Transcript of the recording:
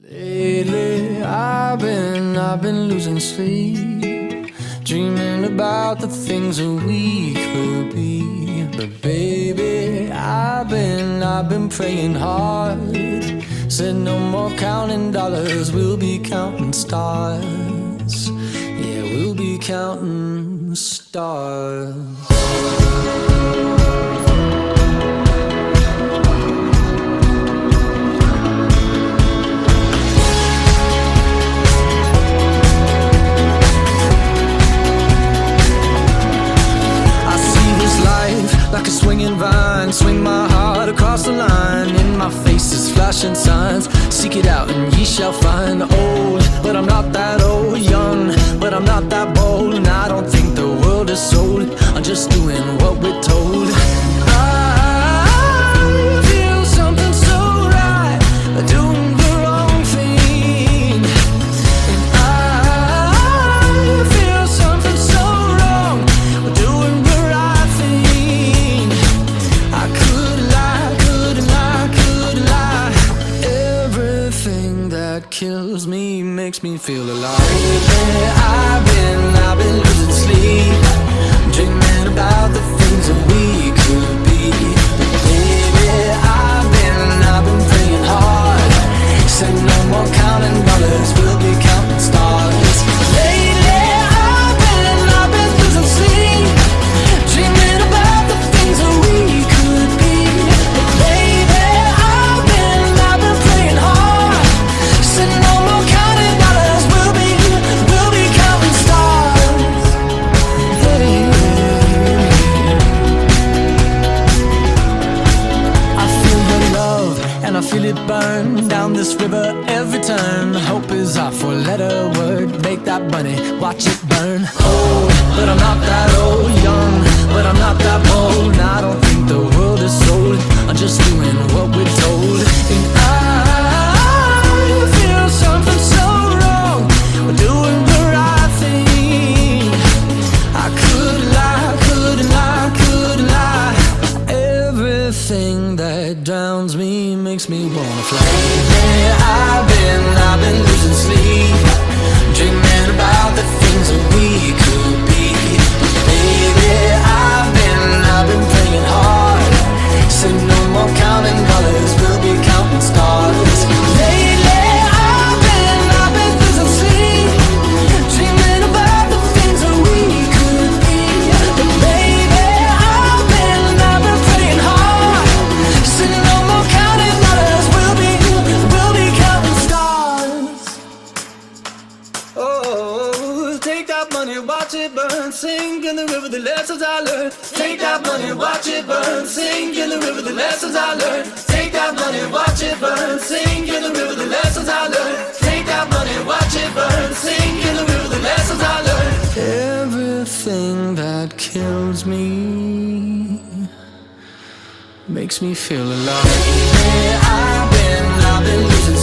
Lately, I've been losing sleep, dreaming about the things that we could be. But baby, I've been praying hard. Said no more counting dollars, we'll be counting stars. Yeah, we'll be counting stars. Like a swinging vine, swing my heart across the line. In my face is flashing signs. Seek it out and ye shall find. Old, but I'm not that old. Young, but I'm not that bold. And I don't think the world is sold. I'm just doing what we're told. I feel something so right, doing the wrong thing. And I feel something so wrong, doing the right thing. I couldn't lie. Everything that kills me makes me feel alive. Lately, I've been losing sleep, dreaming about the things that we could be. Baby, I've been praying hard. Said no more counting dollars, we'll be counting stars. Lately, I've been losing sleep, dreaming about the things that we could be. Baby, I've been praying hard. Said no more counting dollars, we'll be counting stars. Hey. I feel the love and I feel it burn down this river every turn. Hope is our four-letter word. Make that money, watch it burn. Old, but I'm not that old. Young, but I'm not that bold. And I don't think the world is sold. I'm just doing what we're told. And I feel something so wrong, we're doing the right thing. I couldn't lie. Everything that drowns me makes me wanna fly. Lately, I've been losing sleep, dreaming about the things that we could be. Baby, I've been praying hard. Said no more counting dollars, we'll be counting stars. Lately, I've been losing sleep, dreaming about the things that we could be. But baby, I've been praying hard. Said no more counting dollars, we'll be counting stars. Oh, take that money, watch it burn, sink in the river, the lessons I learned. Take that money, watch it burn, sink in the river, the lessons I learned. Take that money, watch it burn, sink in the river, the lessons I learned. Take that money, watch it burn, sink in the river, the lessons I learned. Everything that kills me makes me feel alive. I've been losing